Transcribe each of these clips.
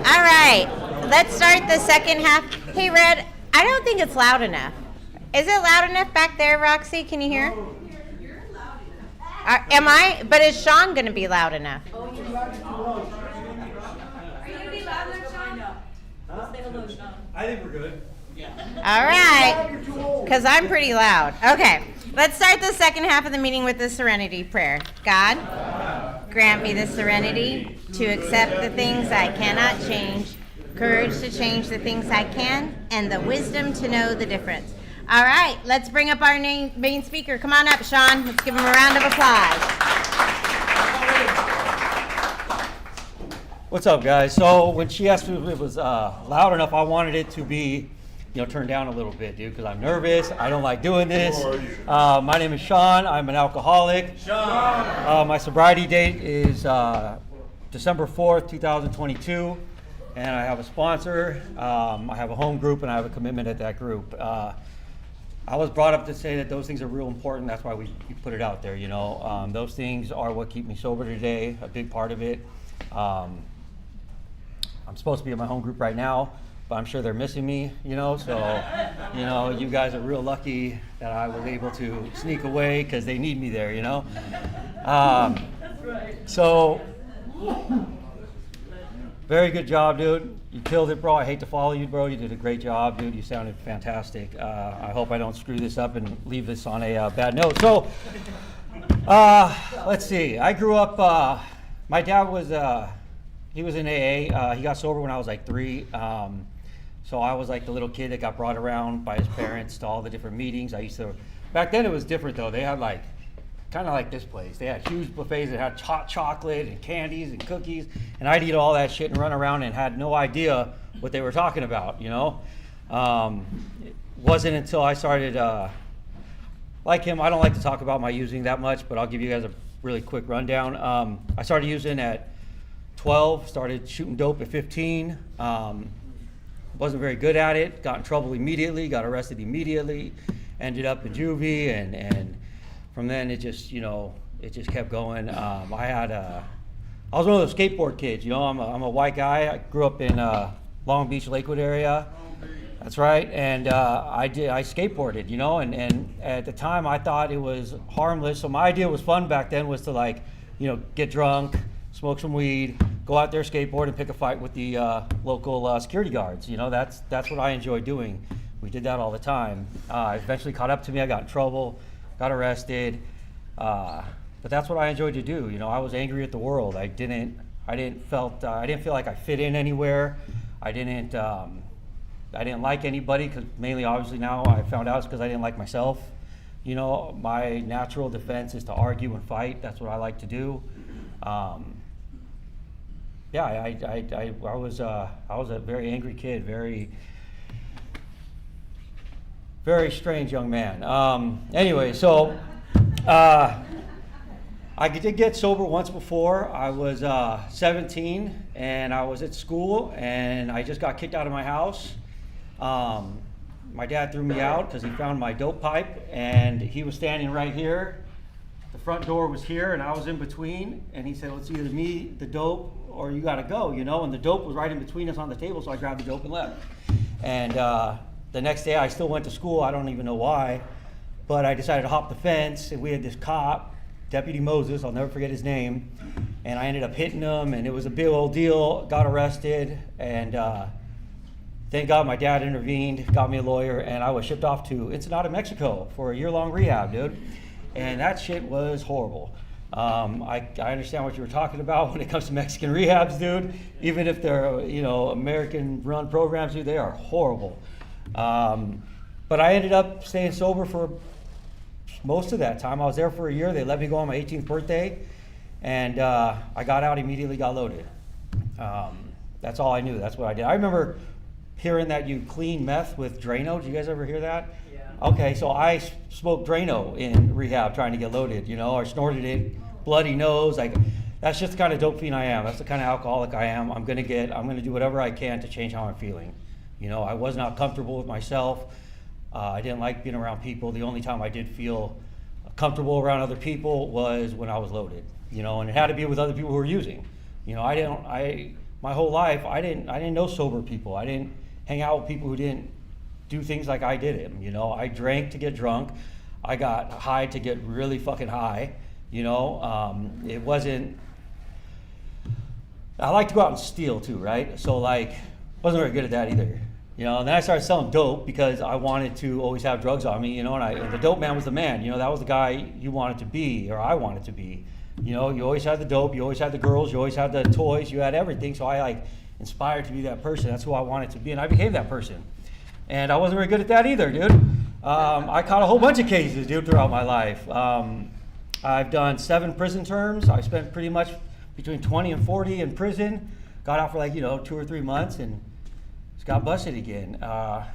All right, let's start the second half. Hey, Red, I don't think it's loud enough. Is it loud enough back there, Roxy? Can you hear? You're loud enough. Am I? But is Sean going to be loud enough? Are you going to be loud enough, Sean? Huh? Say hello, Sean. I think we're good. All right, because I'm pretty loud. Okay, let's start the second half of the meeting with the serenity prayer. God, grant me the serenity to accept the things I cannot change, courage to change the things I can, and the wisdom to know the difference. All right, let's bring up our main speaker. Come on up, Sean. Let's give him a round of applause. What's up, guys? So when she asked me if it was loud enough, I wanted it to be, turned down a little bit, dude, because I'm nervous. I don't like doing this. My name is Sean. I'm an alcoholic. Sean. My sobriety date is December 4th, 2022, and I have a sponsor. I have a home group, and I have a commitment at that group. I was brought up to say that those things are real important. That's why we put it out there, Those things are what keep me sober today, a big part of it. I'm supposed to be in my home group right now, but I'm sure they're missing me, so, you guys are real lucky that I was able to sneak away because they need me there, So, very good job, dude. You killed it, bro. I hate to follow you, bro. You did a great job, dude. You sounded fantastic. I hope I don't screw this up and leave this on a bad note. So, let's see. I grew up, my dad was, he was in AA. He got sober when I was like 3. So I was like the little kid that got brought around by his parents to all the different meetings. Back then it was different though. They had like, kind of like this place. They had huge buffets that had hot chocolate and candies and cookies. And I'd eat all that shit and run around and had no idea what they were talking about, It wasn't until I started, like him, I don't like to talk about my using that much, but I'll give you guys a really quick rundown. I started using at 12, started shooting dope at 15. Wasn't very good at it, got in trouble immediately, got arrested immediately, ended up in juvie, and from then it just, it just kept going. I was one of those skateboard kids, I'm a white guy. I grew up in Long Beach, Lakewood area. That's right, and I skateboarded, and at the time I thought it was harmless. So my idea was fun back then was to get drunk, smoke some weed, go out there, skateboard, and pick a fight with the local security guards. That's what I enjoy doing. We did that all the time. Eventually caught up to me. I got in trouble, got arrested, but that's what I enjoyed to do. I was angry at the world. I didn't feel like I fit in anywhere. I didn't like anybody, because mainly, obviously, now I found out it's because I didn't like myself. My natural defense is to argue and fight. That's what I like to do. I was a very angry kid, very, very strange young man. Anyway, so I did get sober once before. I was 17, and I was at school, and I just got kicked out of my house. My dad threw me out because he found my dope pipe, and he was standing right here. The front door was here, and I was in between, and he said, well, it's either me, the dope, or you gotta go, and the dope was right in between us on the table, so I grabbed the dope and left. And the next day I still went to school. I don't even know why, but I decided to hop the fence, and we had this cop, Deputy Moses, I'll never forget his name, and I ended up hitting him, and it was a big old deal, got arrested, and thank God my dad intervened, got me a lawyer, and I was shipped off to Ensenada, Mexico for a year-long rehab, dude. And that shit was horrible. I understand what you were talking about when it comes to Mexican rehabs, dude. Even if they're, American-run programs, dude, they are horrible. But I ended up staying sober for most of that time. I was there for a year. They let me go on my 18th birthday, and I got out immediately, got loaded. That's all I knew. That's what I did. I remember hearing that you clean meth with Drano. Did you guys ever hear that? Okay, so I smoked Drano in rehab trying to get loaded, or snorted it, bloody nose. That's just the kind of dope fiend I am. That's the kind of alcoholic I am. I'm gonna do whatever I can to change how I'm feeling. I was not comfortable with myself. I didn't like being around people. The only time I did feel comfortable around other people was when I was loaded, and it had to be with other people who were using. my whole life, I didn't know sober people. I didn't hang out with people who didn't do things like I did them. You know, I drank to get drunk. I got high to get really fucking high. You know, it wasn't. I like to go out and steal too, right? So like, wasn't very good at that either. You know, and then I started selling dope because I wanted to always have drugs on me. You know, and the dope man was the man. You know, that was the guy you wanted to be, or I wanted to be. You know, you always had the dope, you always had the girls, you always had the toys, you had everything. So I like inspired to be that person. That's who I wanted to be, and I became that person. And I wasn't very good at that either, dude. I caught a whole bunch of cases, dude, throughout my life. I've done 7 prison terms. I spent pretty much between 20 and 40 in prison. Got out for like, 2 or 3 months and just got busted again. I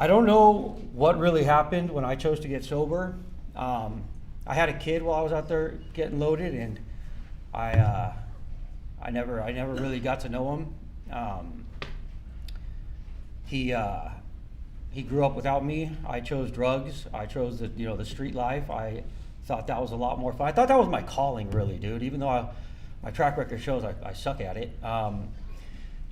don't know what really happened when I chose to get sober. I had a kid while I was out there getting loaded, and I never really got to know him. He grew up without me. I chose drugs. I chose the street life. I thought that was a lot more fun. I thought that was my calling, really, dude. Even though my track record shows I suck at it.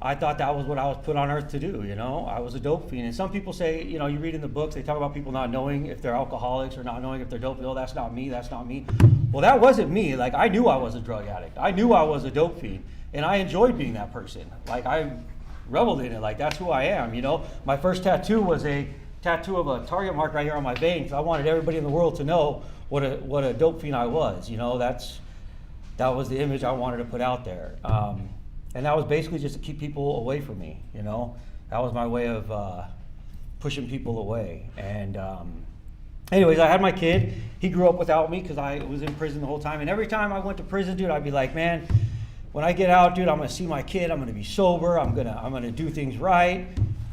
I thought that was what I was put on earth to do. I was a dope fiend. And some people say, you read in the books, they talk about people not knowing if they're alcoholics or not knowing if they're dope. Oh, that's not me. That's not me. Well, that wasn't me. Like, I knew I was a drug addict. I knew I was a dope fiend, and I enjoyed being that person. Like, I reveled in it. Like, that's who I am. My first tattoo was a tattoo of a target mark right here on my vein, because I wanted everybody in the world to know what a dope fiend I was. That was the image I wanted to put out there. And that was basically just to keep people away from me. That was my way of pushing people away. And anyways, I had my kid. He grew up without me because I was in prison the whole time. And every time I went to prison, dude, I'd be like, man, when I get out, dude, I'm gonna see my kid. I'm gonna be sober. I'm gonna do things right.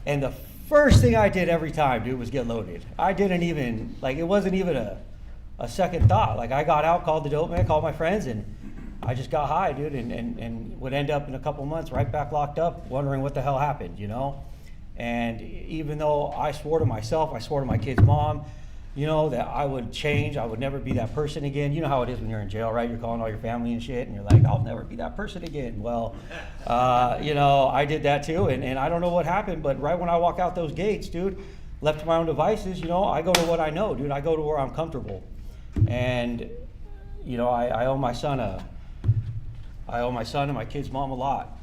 And the first thing I did every time, dude, was get loaded. I didn't even, it wasn't even a second thought. Like, I got out, called the dope man, called my friends, and I just got high, dude, and would end up in a couple months right back locked up, wondering what the hell happened, And even though I swore to myself, I swore to my kid's mom, that I would change. I would never be that person again. You know how it is when you're in jail, right? You're calling all your family and shit, and you're like, I'll never be that person again. Well, I did that too, and I don't know what happened, but right when I walk out those gates, dude, left to my own devices, I go to what I know, dude. I go to where I'm comfortable. And, I owe my son and my kid's mom a lot,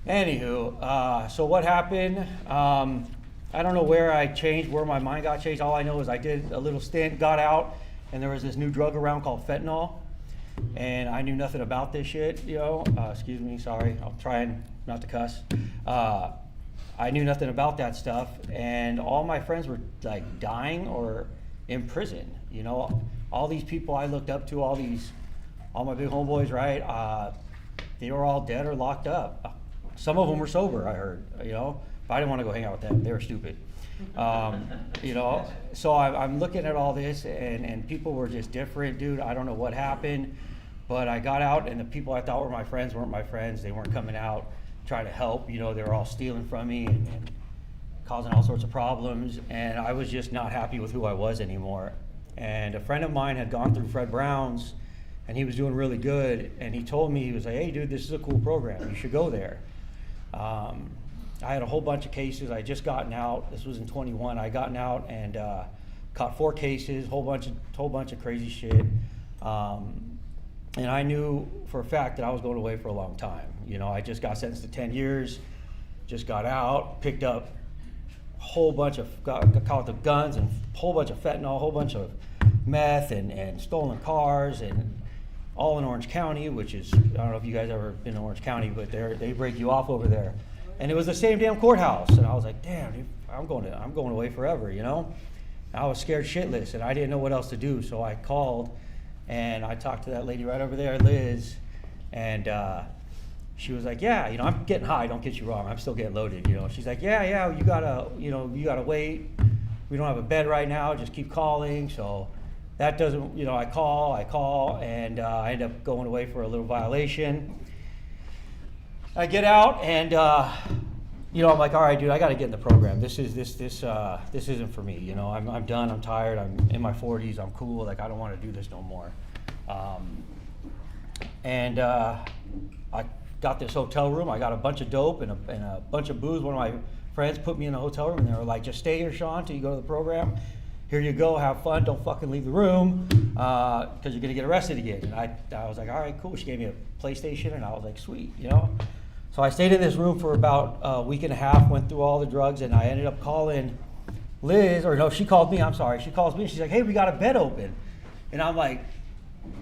Anywho, so what happened? I don't know where I changed, where my mind got changed. All I know is I did a little stint, got out, and there was this new drug around called fentanyl. And I knew nothing about this shit, excuse me, sorry, I'm trying not to cuss. I knew nothing about that stuff, and all my friends were like dying or in prison, all these people I looked up to, all my big homeboys, right? They were all dead or locked up. Some of them were sober, I heard, but I didn't want to go hang out with them. They were stupid. So I'm looking at all this, and people were just different, dude. I don't know what happened, but I got out, and the people I thought were my friends weren't my friends. They weren't coming out trying to help. They were all stealing from me and causing all sorts of problems, and I was just not happy with who I was anymore. And a friend of mine had gone through Fred Brown's, and he was doing really good, and he told me, he was like, hey, dude, this is a cool program. You should go there. I had a whole bunch of cases. I just gotten out. This was in 21. I gotten out and caught 4 cases, whole bunch of crazy shit. And I knew for a fact that I was going away for a long time. I just got sentenced to 10 years, just got out, picked up a whole bunch of, got caught with guns and a whole bunch of fentanyl, a whole bunch of meth and stolen cars, and all in Orange County, which is, I don't know if you guys ever been to Orange County, but they break you off over there. And it was the same damn courthouse. And I was like, damn, dude, I'm going away forever, I was scared shitless, and I didn't know what else to do. So I called, and I talked to that lady right over there, Liz, and she was like, yeah, I'm getting high, don't get you wrong, I'm still getting loaded, She's like, yeah, you gotta wait. We don't have a bed right now, just keep calling. So that doesn't, I call, and I end up going away for a little violation. I get out, and I'm like, all right, dude, I got to get in the program. This isn't for me. I'm done. I'm tired. I'm in my 40s. I'm cool. Like, I don't want to do this no more. And I got this hotel room. I got a bunch of dope and a bunch of booze. One of my friends put me in the hotel room, and they were like, just stay here, Sean, till you go to the program. Here you go, have fun, don't fucking leave the room, because you're gonna get arrested again. And I was like, all right, cool. She gave me a PlayStation, and I was like, sweet, you know? So I stayed in this room for about a week and a half, went through all the drugs, and I ended up calling Liz, or no, she called me, I'm sorry. She calls me, she's like, hey, we got a bed open. And I'm like,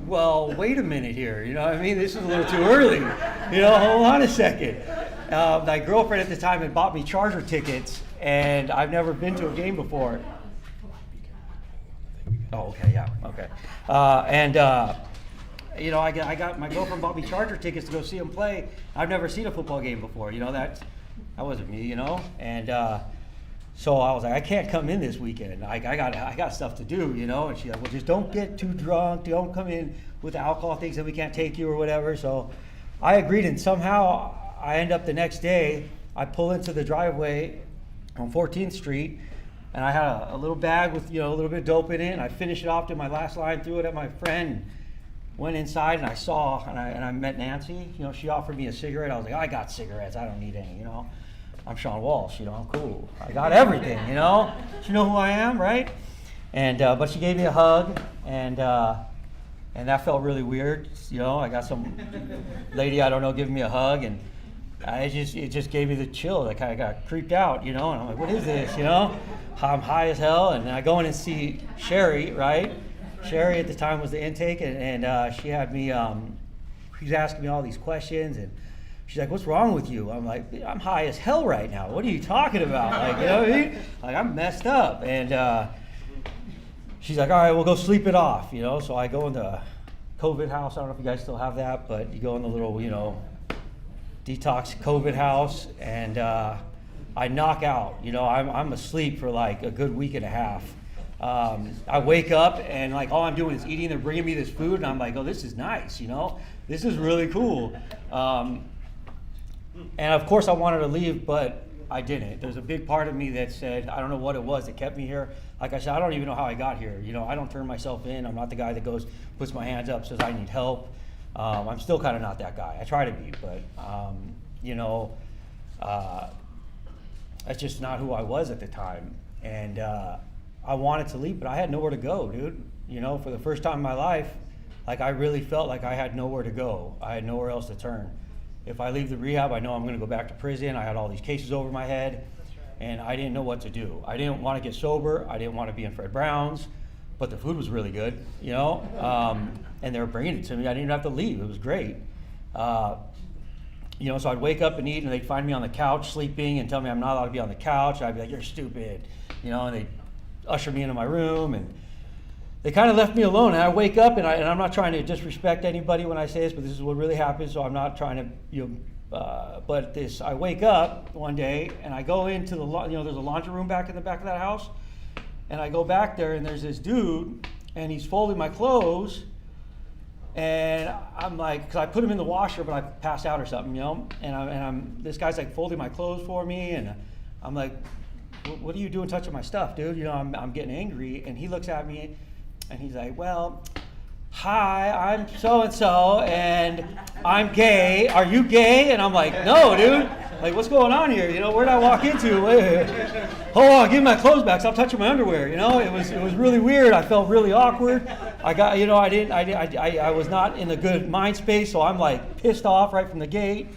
well, wait a minute here, you know what I mean? This is a little too early, you know, hold on a second. My girlfriend at the time had bought me Charger tickets, and I've never been to a game before. Oh, okay, yeah, okay. You know, I got my girlfriend bought me Charger tickets to go see them play. I've never seen a football game before, you know, that wasn't me, you know? And so I was like, I can't come in this weekend. I got stuff to do, you know? And she's like, well, just don't get too drunk. Don't come in with alcohol, things that we can't take you or whatever. So I agreed, and somehow I end up the next day, I pull into the driveway on 14th Street, and I had a little bag with, you know, a little bit of dope in it, and I finished it off to my last line, threw it at my friend, went inside, and I met Nancy. You know, she offered me a cigarette. I was like, I got cigarettes. I don't need any, you know. I'm Sean Walsh, you know, I'm cool. I got everything, you know. You know who I am, right? And but she gave me a hug, and that felt really weird. You know, I got some lady I don't know giving me a hug, and it just gave me the chill. Like I got creeped out, you know, and I'm like, what is this, you know? I'm high as hell, and then I go in and see Sherry, right? Sherry at the time was the intake, and she had me, she was asking me all these questions, and she's like, what's wrong with you? I'm like, I'm high as hell right now. What are you talking about? Like, you know what I mean? Like, I'm messed up. And she's like, all right, we'll go sleep it off, you know? So I go in the COVID house. I don't know if you guys still have that, but you go in the little, you know, detox COVID house, and I knock out. You know, I'm asleep for like a good week and a half. I wake up, and like all I'm doing is eating. They're bringing me this food, and I'm like, oh, this is nice, you know? This is really cool. And of course I wanted to leave, but I didn't. There's a big part of me that said, I don't know what it was that kept me here. Like I said, I don't even know how I got here. You know, I don't turn myself in. I'm not the guy that goes, puts my hands up, says I need help. I'm still kind of not that guy. I try to be, but you know, that's just not who I was at the time. And I wanted to leave, but I had nowhere to go, dude. You know, for the first time in my life, like I really felt like I had nowhere to go. I had nowhere else to turn. If I leave the rehab, I know I'm going to go back to prison. I had all these cases over my head, and I didn't know what to do. I didn't want to get sober. I didn't want to be in Fred Brown's, but the food was really good, you know, and they were bringing it to me. I didn't even have to leave. It was great. You know, so I'd wake up and eat, and they'd find me on the couch sleeping and tell me I'm not allowed to be on the couch. I'd be like, you're stupid, you know, and they'd usher me into my room, and they kind of left me alone. And I wake up, and I'm not trying to disrespect anybody when I say this, but this is what really happened, so I'm not trying to, you know, but I wake up one day, and I go into the, you know, there's a laundry room back in the back of that house, and I go back there, and there's this dude, and he's folding my clothes, and I'm like, because I put them in the washer, but I passed out or something, you know, and this guy's like folding my clothes for me, and I'm like, what are you doing touching my stuff, dude? You know, I'm getting angry, and he looks at me, and he's like, well, hi, I'm so-and-so, and I'm gay. Are you gay? And I'm like, no, dude. Like, what's going on here? You know, where'd I walk into? Wait. Hold on, give me my clothes back. Stop touching my underwear. You know, it was really weird. I felt really awkward. I got, you know, I was not in a good mind space, so I'm like pissed off right from the gate.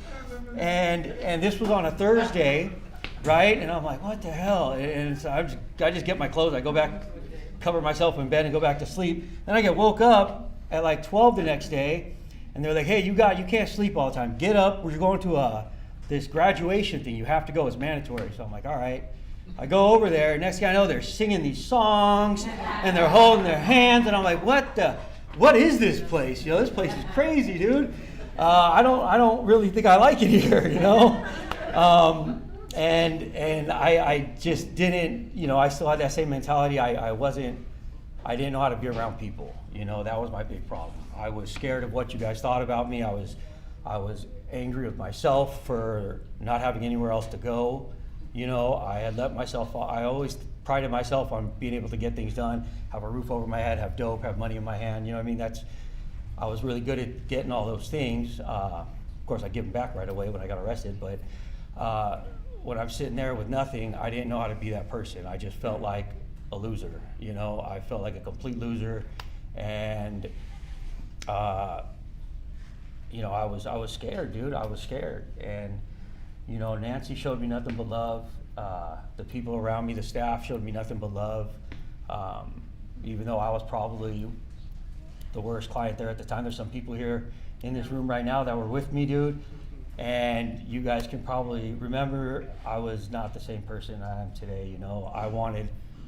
And this was on a Thursday, right? And I'm like, what the hell? And so I just get my clothes. I go back, cover myself in bed and go back to sleep. Then I get woke up at like 12 the next day, and they're like, hey, you can't sleep all the time. Get up, we're going to this graduation thing. You have to go, it's mandatory. So I'm like, all right. I go over there, next thing I know, they're singing these songs, and they're holding their hands, and I'm like, what is this place? You know, this place is crazy, dude. I don't really think I like it here, you know? And I just didn't, you know, I still had that same mentality. I didn't know how to be around people. You know, that was my big problem. I was scared of what you guys thought about me. I was angry with myself for not having anywhere else to go. You know, I always prided myself on being able to get things done, have a roof over my head, have dope, have money in my hand. You know what I mean? I was really good at getting all those things. Of course, I give them back right away when I got arrested, but when I'm sitting there with nothing, I didn't know how to be that person. I just felt like a loser, you know. I felt like a complete loser, and you know, I was scared, dude. I was scared, and you know, Nancy showed me nothing but love. The people around me, the staff, showed me nothing but love. Even though I was probably the worst client there at the time, there's some people here in this room right now that were with me, dude. And you guys can probably remember I was not the same person I am today, you know.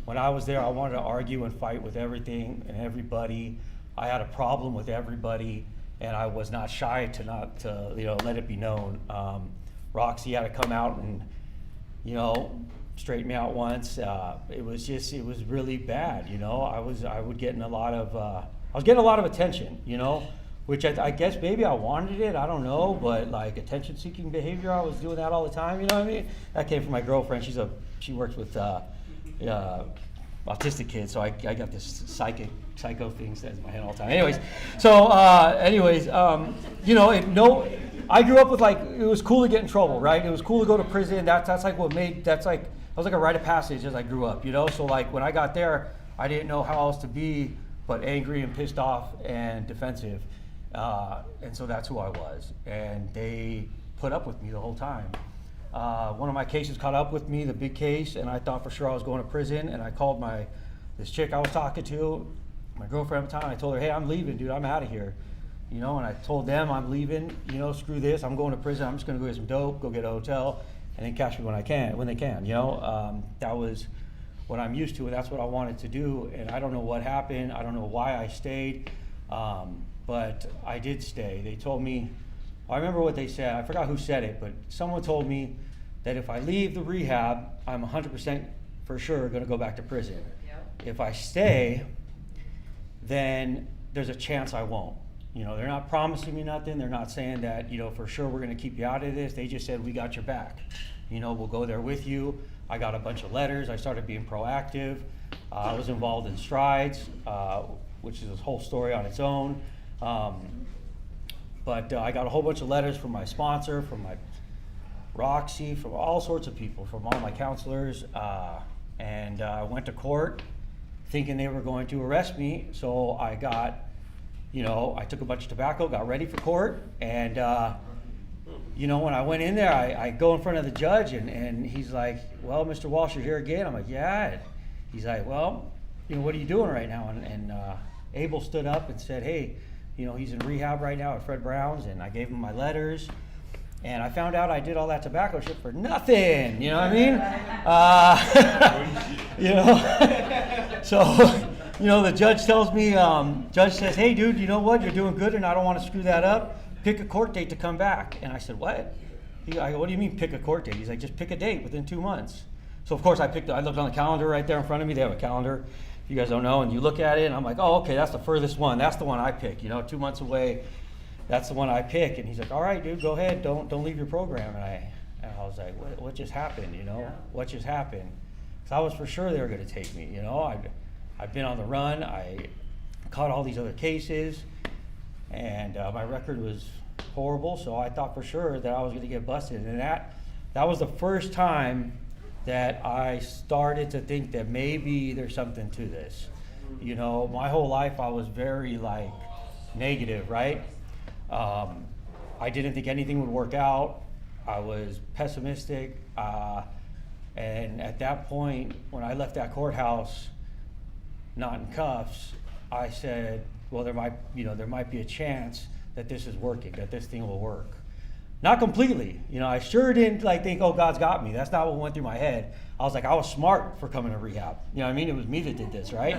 When I was there, I wanted to argue and fight with everything and everybody. I had a problem with everybody, and I was not shy to you know, let it be known. Roxy had to come out and, you know, straighten me out once. It was really bad, you know. I was getting a lot of attention, you know, which I guess maybe I wanted it, I don't know, but like attention-seeking behavior, I was doing that all the time, you know what I mean? That came from my girlfriend. She works with autistic kids, so I got this psycho thing that in my head all the time. Anyways, you know, I grew up with, like, it was cool to get in trouble, right? It was cool to go to prison. That's like what made, that was like a rite of passage as I grew up, you know? So like when I got there, I didn't know how else to be but angry and pissed off and defensive. And so that's who I was. And they put up with me the whole time. One of my cases caught up with me, the big case, and I thought for sure I was going to prison. And I called this chick I was talking to, my girlfriend at the time. I told her, hey, I'm leaving, dude. I'm out of here. You know, and I told them I'm leaving. You know, screw this. I'm going to prison. I'm just going to go get some dope, go get a hotel, and then catch me when they can. You know, that was what I'm used to, and that's what I wanted to do. And I don't know what happened. I don't know why I stayed, but I did stay. They told me, I remember what they said. I forgot who said it, but someone told me that if I leave the rehab, I'm 100% for sure going to go back to prison. Yep. If I stay, then there's a chance I won't. You know, they're not promising me nothing. They're not saying that, you know, for sure we're going to keep you out of this. They just said, we got your back. You know, we'll go there with you. I got a bunch of letters. I started being proactive. I was involved in Strides, which is a whole story on its own. But I got a whole bunch of letters from my sponsor, from my Roxy, from all sorts of people, from all my counselors. And I went to court thinking they were going to arrest me. So I got, you know, I took a bunch of tobacco, got ready for court, and you know, when I went in there, I go in front of the judge, and he's like, well, Mr. Walsh, you're here again? I'm like, yeah. And he's like, well, you know, what are you doing right now? And Abel stood up and said, hey, you know, he's in rehab right now at Fred Brown's, and I gave him my letters, and I found out I did all that tobacco shit for nothing, you know what I mean? You know, so, you know, the judge tells me, judge says, hey, dude, you know what? You're doing good, and I don't want to screw that up. Pick a court date to come back. And I said, what? I go, what do you mean pick a court date? He's like, just pick a date within 2 months. So, of course, I looked on the calendar right there in front of me. They have a calendar, if you guys don't know, and you look at it, and I'm like, oh, okay, that's the furthest one. That's the one I pick, you know, 2 months away. That's the one I pick. And he's like, all right, dude, go ahead. Don't leave your program. And I was like, what just happened, you know? Yeah. What just happened? Because I was for sure they were going to take me, you know? I've been on the run. I caught all these other cases, and my record was horrible, so I thought for sure that I was going to get busted. And that was the first time that I started to think that maybe there's something to this. You know, my whole life I was very, like, negative, right? I didn't think anything would work out. I was pessimistic. And at that point, when I left that courthouse, not in cuffs, I said, well, there might be a chance that this is working, that this thing will work. Not completely. You know, I sure didn't think, oh, God's got me. That's not what went through my head. I was like, I was smart for coming to rehab. You know what I mean? It was me that did this, right?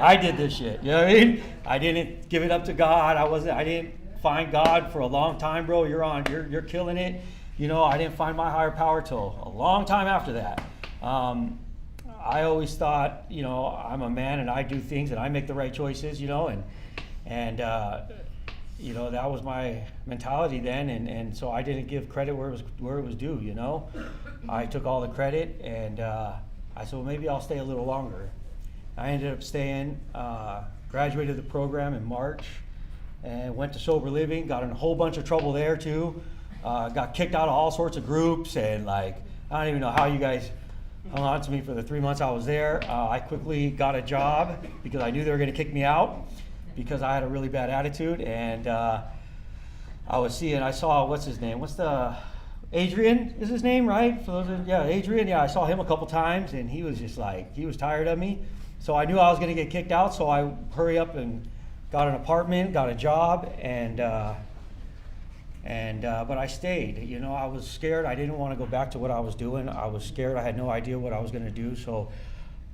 I did this shit. You know what I mean? I didn't give it up to God. I didn't find God for a long time, bro. You're killing it. You know, I didn't find my higher power till a long time after that. I always thought, you know, I'm a man and I do things and I make the right choices, you know, and you know, that was my mentality then, and so I didn't give credit where it was due, you know. I took all the credit, and I said, well, maybe I'll stay a little longer. I ended up staying, graduated the program in March, and went to sober living, got in a whole bunch of trouble there too. Got kicked out of all sorts of groups, and like, I don't even know how you guys hung on to me for the 3 months I was there. I quickly got a job because I knew they were going to kick me out because I had a really bad attitude. And I saw, what's his name? Adrian is his name, right? Adrian. Yeah, I saw him a couple times, and he was just like, he was tired of me. So I knew I was going to get kicked out, so I hurry up and got an apartment, got a job, but I stayed. You know, I was scared. I didn't want to go back to what I was doing. I was scared. I had no idea what I was going to do, so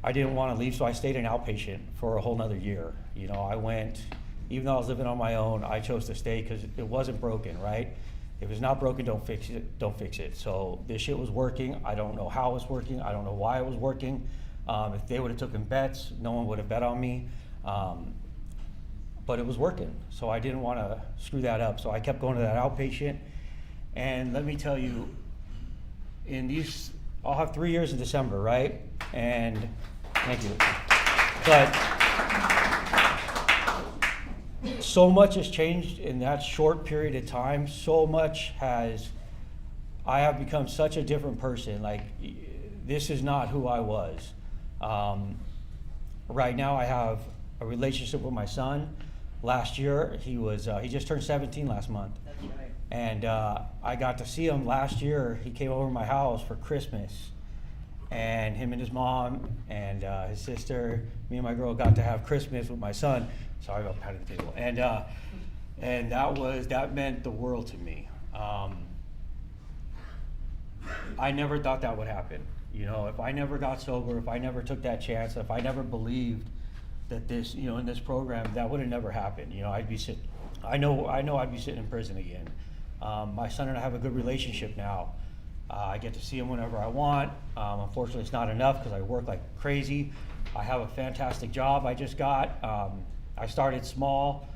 I didn't want to leave. So I stayed an outpatient for a whole nother year. You know, I went, even though I was living on my own, I chose to stay because it wasn't broken, right? If it's not broken, don't fix it. Don't fix it. So this shit was working. I don't know how it was working. I don't know why it was working. If they would have taken bets, no one would have bet on me. But it was working, so I didn't want to screw that up. So I kept going to that outpatient, and let me tell you, I'll have 3 years in December, right? And thank you. But so much has changed in that short period of time. I have become such a different person. Like, this is not who I was. Right now, I have a relationship with my son. Last year, he just turned 17 last month. That's right. And I got to see him last year. He came over to my house for Christmas. And him and his mom and his sister, me and my girl got to have Christmas with my son. Sorry about patting the table. And that meant the world to me. I never thought that would happen. You know, if I never got sober, if I never took that chance, if I never believed that this, you know, in this program, that would have never happened. You know, I'd be sitting in prison again. My son and I have a good relationship now. I get to see him whenever I want. Unfortunately, it's not enough because I work like crazy. I have a fantastic job I just got. I started small.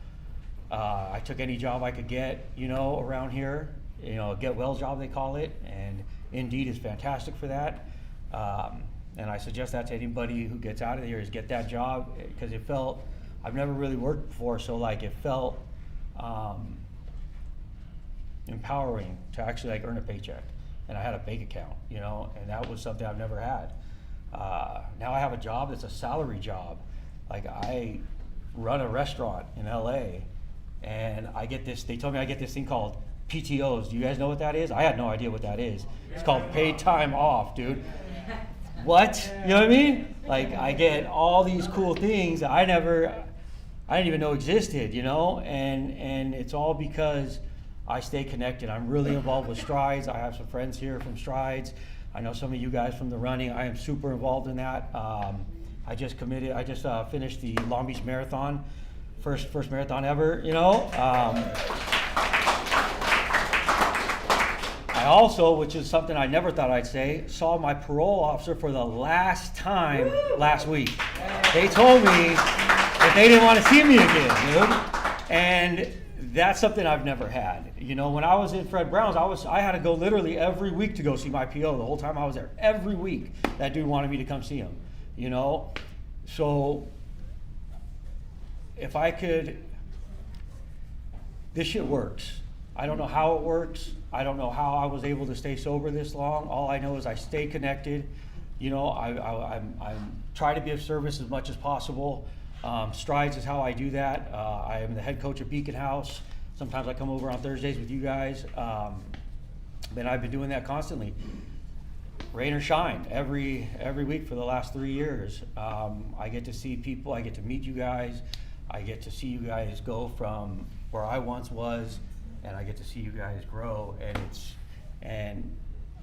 I took any job I could get, you know, around here. You know, a get well job they call it, and Indeed is fantastic for that. And I suggest that to anybody who gets out of here is get that job, because I've never really worked before, so like it felt empowering to actually like earn a paycheck. And I had a bank account, you know, and that was something I've never had. Now I have a job that's a salary job. Like, I run a restaurant in LA, and they told me I get this thing called PTOs. Do you guys know what that is? I had no idea what that is. It's called paid time off, dude. What? You know what I mean? Like, I get all these cool things that I didn't even know existed, you know? And it's all because I stay connected. I'm really involved with Strides. I have some friends here from Strides. I know some of you guys from the running. I am super involved in that. I just finished the Long Beach Marathon, first marathon ever, you know? I also, which is something I never thought I'd say, saw my parole officer for the last time last week. They told me that they didn't want to see me again, dude. And that's something I've never had. You know, when I was in Fred Brown's, I had to go literally every week to go see my PO. The whole time I was there, every week, that dude wanted me to come see him, you know? So if I could, this shit works. I don't know how it works. I don't know how I was able to stay sober this long. All I know is I stay connected. You know, I'm trying to be of service as much as possible. Strides is how I do that. I am the head coach at Beacon House. Sometimes I come over on Thursdays with you guys. And I've been doing that constantly. Rain or shine, every week for the last 3 years. I get to see people. I get to meet you guys. I get to see you guys go from where I once was, and I get to see you guys grow, and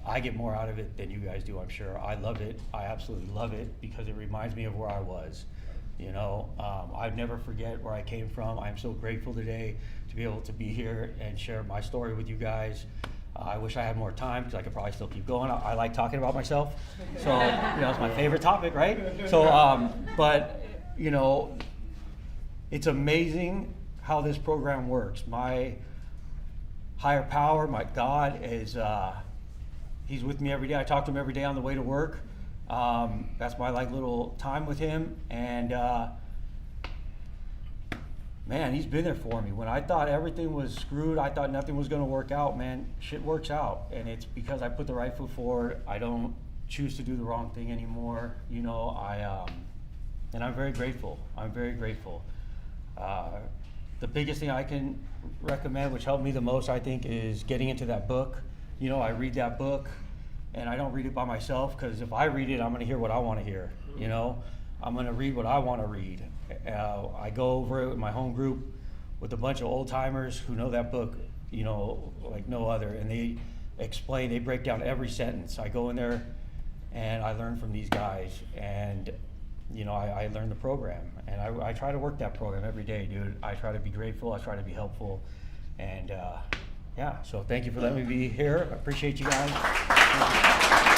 I get more out of it than you guys do, I'm sure. I love it. I absolutely love it because it reminds me of where I was. You know, I'd never forget where I came from. I'm so grateful today to be able to be here and share my story with you guys. I wish I had more time because I could probably still keep going. I like talking about myself. So, you know, it's my favorite topic, right? So, but, you know, it's amazing how this program works. My higher power, my God, is he's with me every day. I talk to him every day on the way to work. That's my like little time with him. And man, he's been there for me. When I thought everything was screwed, I thought nothing was going to work out, man, shit works out. And it's because I put the right foot forward. I don't choose to do the wrong thing anymore. You know, and I'm very grateful. I'm very grateful. The biggest thing I can recommend, which helped me the most, I think, is getting into that book. You know, I read that book, and I don't read it by myself, because if I read it, I'm going to hear what I want to hear. You know, I'm going to read what I want to read. I go over it with my home group with a bunch of old timers who know that book, you know, like no other, and they explain, they break down every sentence. I go in there and I learn from these guys, and you know, I learn the program, and I try to work that program every day, dude. I try to be grateful, I try to be helpful, and yeah, so thank you for letting me be here. I appreciate you guys.